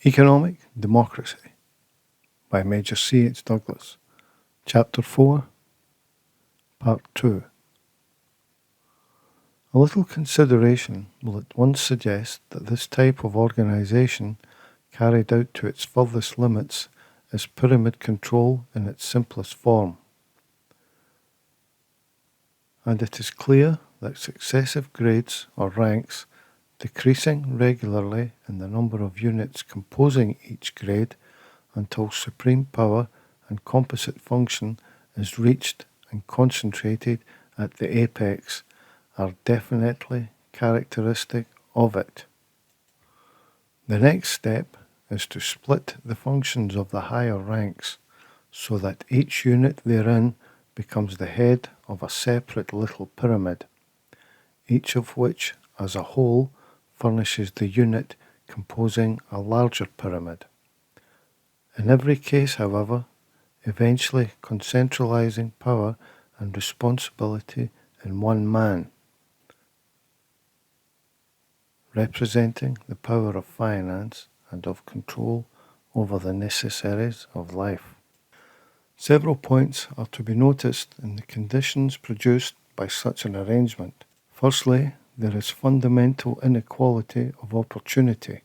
Economic Democracy by Major C. H. Douglas. Chapter 4, Part 2. A little consideration will at once suggest that this type of organization, carried out to its furthest limits, is pyramid control in its simplest form. And it is clear that successive grades or ranks, decreasing regularly in the number of units composing each grade until supreme power and composite function is reached and concentrated at the apex, are definitely characteristic of it. The next step is to split the functions of the higher ranks so that each unit therein becomes the head of a separate little pyramid, each of which as a whole furnishes the unit composing a larger pyramid. In every case, however, eventually concentralizing power and responsibility in one man, representing the power of finance and of control over the necessaries of life. Several points are to be noticed in the conditions produced by such an arrangement. Firstly, there is fundamental inequality of opportunity.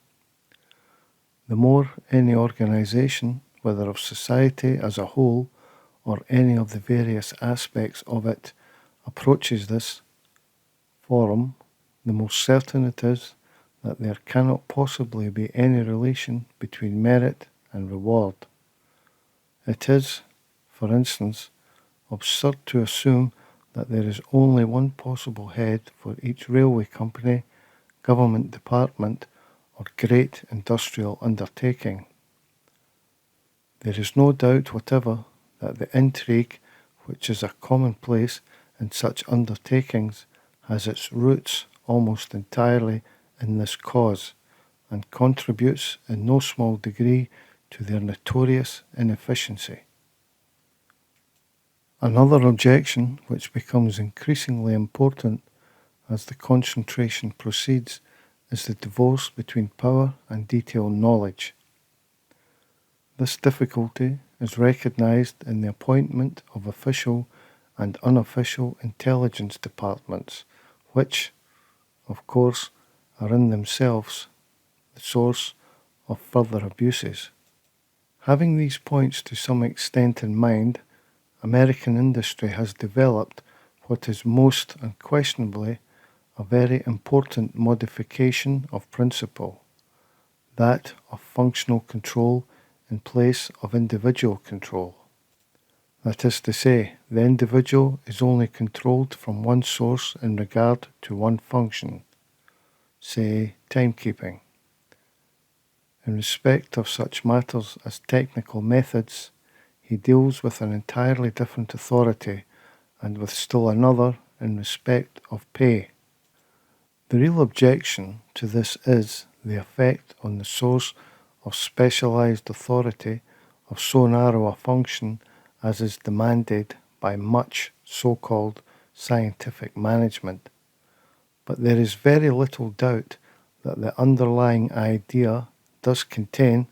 The more any organization, whether of society as a whole or any of the various aspects of it, approaches this forum, the more certain it is that there cannot possibly be any relation between merit and reward. It is, for instance, absurd to assume that there is only one possible head for each railway company, government department, or great industrial undertaking. There is no doubt whatever that the intrigue, which is a commonplace in such undertakings, has its roots almost entirely in this cause, and contributes in no small degree to their notorious inefficiency. Another objection, which becomes increasingly important as the concentration proceeds, is the divorce between power and detailed knowledge. This difficulty is recognized in the appointment of official and unofficial intelligence departments, which, of course, are in themselves the source of further abuses. Having these points to some extent in mind, American industry has developed what is most unquestionably a very important modification of principle, that of functional control in place of individual control. That is to say, the individual is only controlled from one source in regard to one function, say timekeeping. In respect of such matters as technical methods, he deals with an entirely different authority, and with still another in respect of pay. The real objection to this is the effect on the source of specialized authority of so narrow a function as is demanded by much so-called scientific management. But there is very little doubt that the underlying idea does contain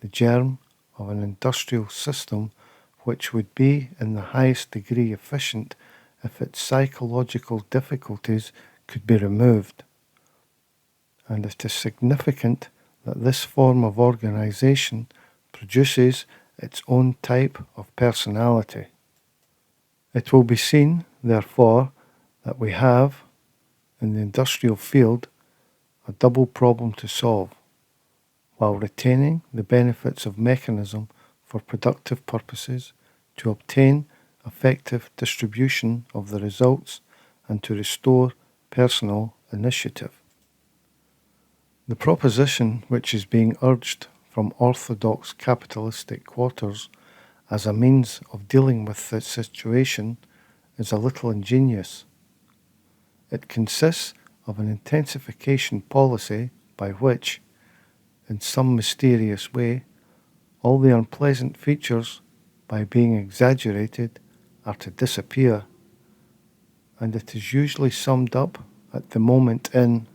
the germ of an industrial system which would be in the highest degree efficient if its psychological difficulties could be removed. And it is significant that this form of organization produces its own type of personality. It will be seen, therefore, that we have, in the industrial field, a double problem to solve, while retaining the benefits of mechanism for productive purposes, to obtain effective distribution of the results and to restore personal initiative. The proposition which is being urged from orthodox capitalistic quarters as a means of dealing with this situation is a little ingenious. It consists of an intensification policy by which, in some mysterious way, all the unpleasant features, by being exaggerated, are to disappear, and it is usually summed up at the moment in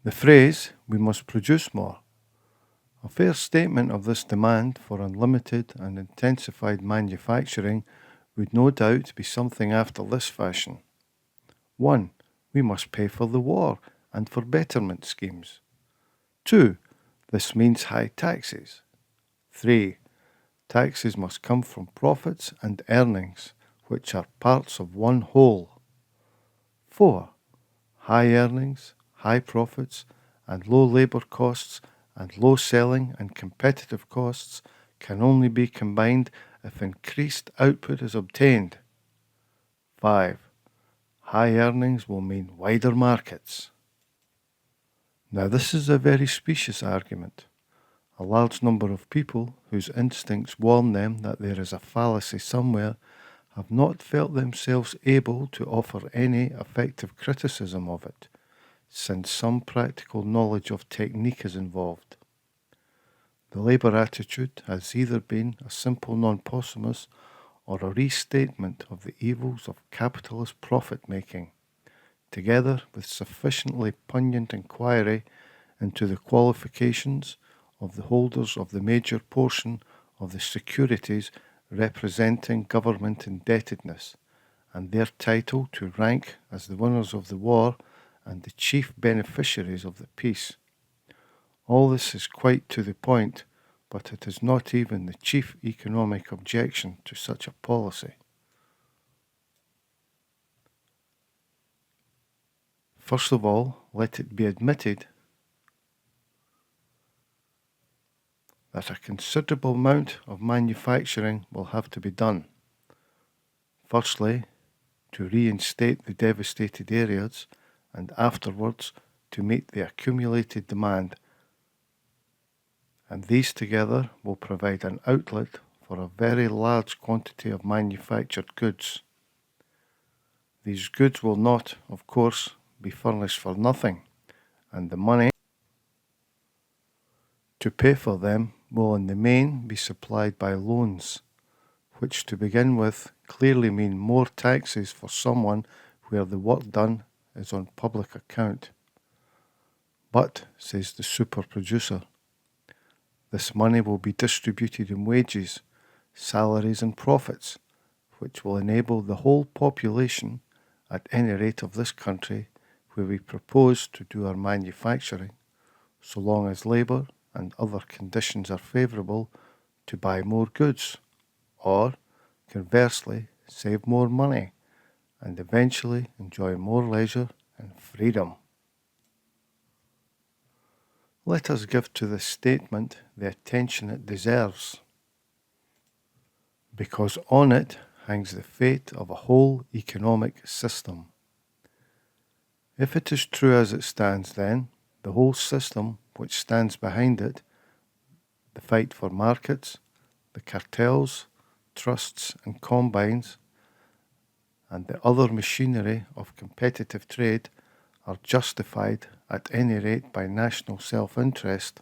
The phrase, "we must produce more," a fair statement of this demand for unlimited and intensified manufacturing would no doubt be something after this fashion. 1. We must pay for the war and for betterment schemes. 2. This means high taxes. 3. Taxes must come from profits and earnings, which are parts of one whole. 4. High earnings, high profits, and low labour costs and low selling and competitive costs can only be combined if increased output is obtained. 5. High earnings will mean wider markets. Now this is a very specious argument. A large number of people whose instincts warn them that there is a fallacy somewhere have not felt themselves able to offer any effective criticism of it, since some practical knowledge of technique is involved. The Labour attitude has either been a simple non-possumus or a restatement of the evils of capitalist profit-making, together with sufficiently pungent inquiry into the qualifications of the holders of the major portion of the securities representing government indebtedness, and their title to rank as the winners of the war and the chief beneficiaries of the peace. All this is quite to the point, but it is not even the chief economic objection to such a policy. First of all, let it be admitted that a considerable amount of manufacturing will have to be done. Firstly, to reinstate the devastated areas, and afterwards to meet the accumulated demand, and these together will provide an outlet for a very large quantity of manufactured goods. These goods will not, of course, be furnished for nothing, and the money to pay for them will in the main be supplied by loans, which to begin with clearly mean more taxes for someone where the work done is on public account. But, says the super producer, this money will be distributed in wages, salaries and profits, which will enable the whole population, at any rate of this country, where we propose to do our manufacturing, so long as labour and other conditions are favourable, to buy more goods, or, conversely, save more money, and eventually enjoy more leisure and freedom. Let us give to this statement the attention it deserves, because on it hangs the fate of a whole economic system. If it is true as it stands, then, the whole system which stands behind it, the fight for markets, the cartels, trusts and combines, and the other machinery of competitive trade are justified at any rate by national self-interest.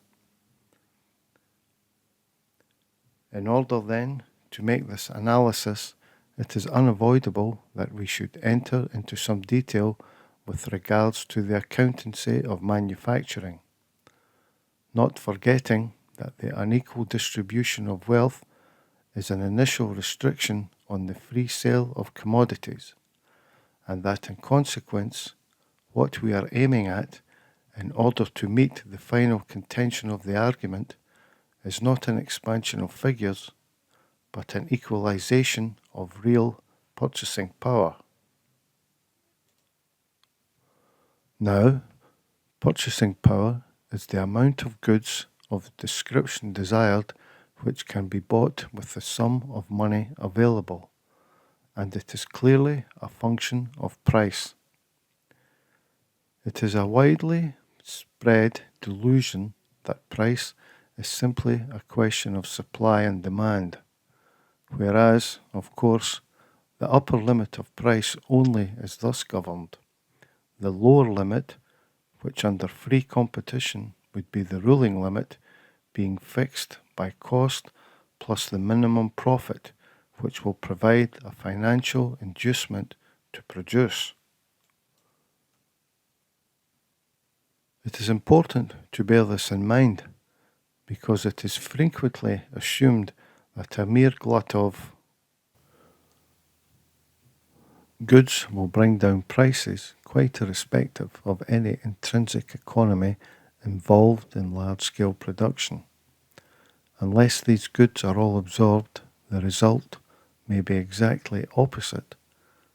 In order then to make this analysis, it is unavoidable that we should enter into some detail with regards to the accountancy of manufacturing, not forgetting that the unequal distribution of wealth is an initial restriction on the free sale of commodities, and that in consequence what we are aiming at, in order to meet the final contention of the argument, is not an expansion of figures, but an equalisation of real purchasing power. Now, purchasing power is the amount of goods of the description desired which can be bought with the sum of money available, and it is clearly a function of price. It is a widely spread delusion that price is simply a question of supply and demand, whereas, of course, the upper limit of price only is thus governed, the lower limit, which under free competition would be the ruling limit, being fixed by cost plus the minimum profit, which will provide a financial inducement to produce. It is important to bear this in mind because it is frequently assumed that a mere glut of goods will bring down prices, quite irrespective of any intrinsic economy involved in large-scale production. Unless these goods are all absorbed, the result may be exactly opposite,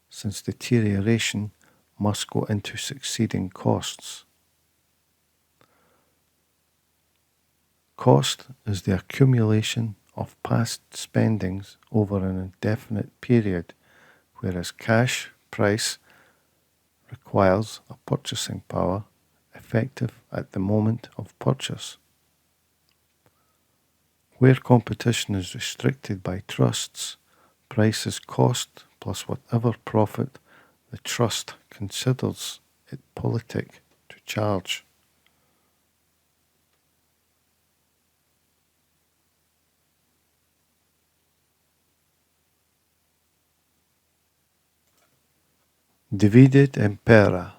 since deterioration must go into succeeding costs. Cost is the accumulation of past spendings over an indefinite period, whereas cash price requires a purchasing power effective at the moment of purchase. Where competition is restricted by trusts, price is cost plus whatever profit the trust considers it politic to charge. Divided impera,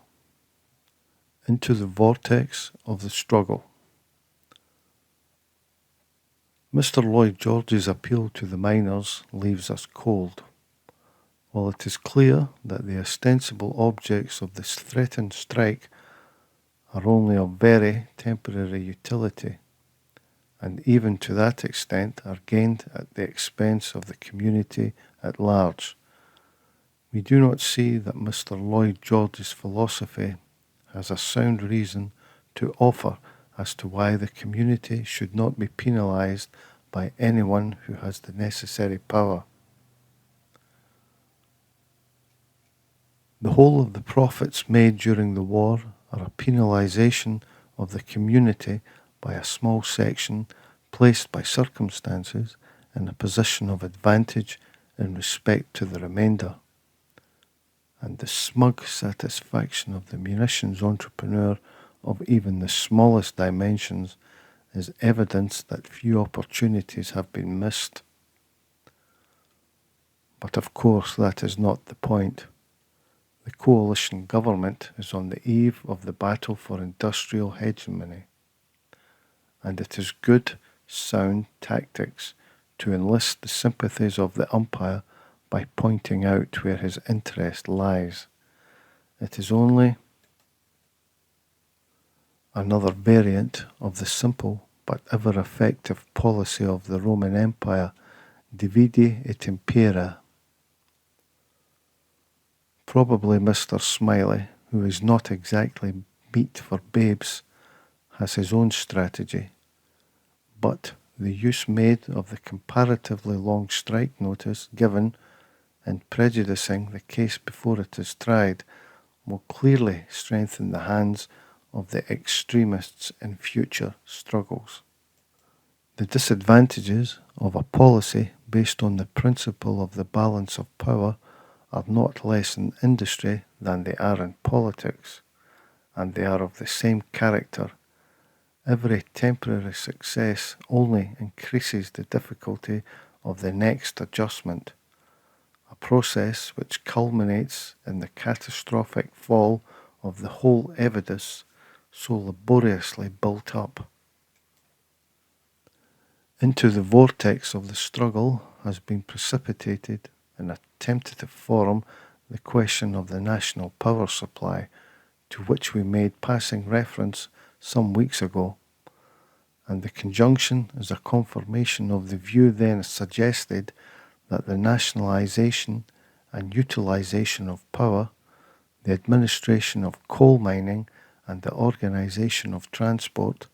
into the vortex of the struggle. Mr. Lloyd George's appeal to the miners leaves us cold. While it is clear that the ostensible objects of this threatened strike are only of very temporary utility, and even to that extent are gained at the expense of the community at large, we do not see that Mr. Lloyd George's philosophy has a sound reason to offer as to why the community should not be penalised by anyone who has the necessary power. The whole of the profits made during the war are a penalisation of the community by a small section placed by circumstances in a position of advantage in respect to the remainder. And the smug satisfaction of the munitions entrepreneur of even the smallest dimensions is evidence that few opportunities have been missed. But of course that is not the point. The coalition government is on the eve of the battle for industrial hegemony, and it is good, sound tactics to enlist the sympathies of the umpire by pointing out where his interest lies. It is only another variant of the simple but ever effective policy of the Roman Empire, divide et impera. Probably Mr. Smiley, who is not exactly meat for babes, has his own strategy, but the use made of the comparatively long strike notice given in prejudicing the case before it is tried will clearly strengthen the hands of the extremists in future struggles. The disadvantages of a policy based on the principle of the balance of power are not less in industry than they are in politics, and they are of the same character. Every temporary success only increases the difficulty of the next adjustment, a process which culminates in the catastrophic fall of the whole edifice so laboriously built up. Into the vortex of the struggle has been precipitated in a tentative form the question of the national power supply, to which we made passing reference some weeks ago, and the conjunction is a confirmation of the view then suggested that the nationalisation and utilisation of power, the administration of coal mining and the organisation of transport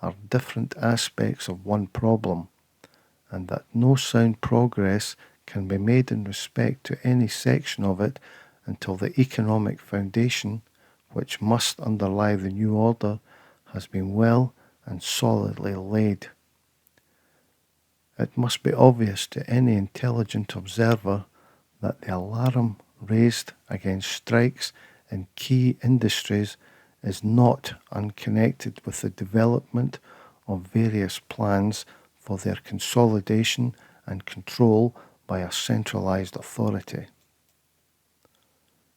are different aspects of one problem, and that no sound progress can be made in respect to any section of it until the economic foundation, which must underlie the new order, has been well and solidly laid. It must be obvious to any intelligent observer that the alarm raised against strikes in key industries is not unconnected with the development of various plans for their consolidation and control by a centralized authority.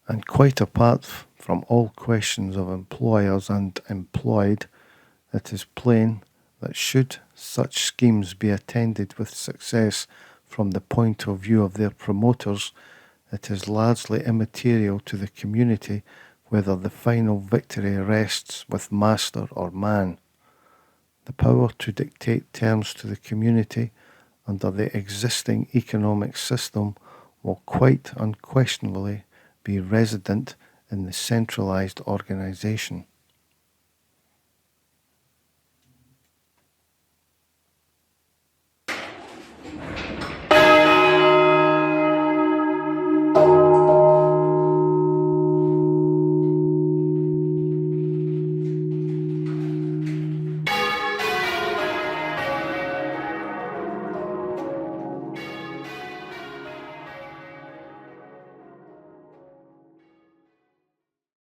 And quite apart from all questions of employers and employed, it is plain that should such schemes be attended with success from the point of view of their promoters, it is largely immaterial to the community whether the final victory rests with master or man. The power to dictate terms to the community under the existing economic system will quite unquestionably be resident in the centralized organization.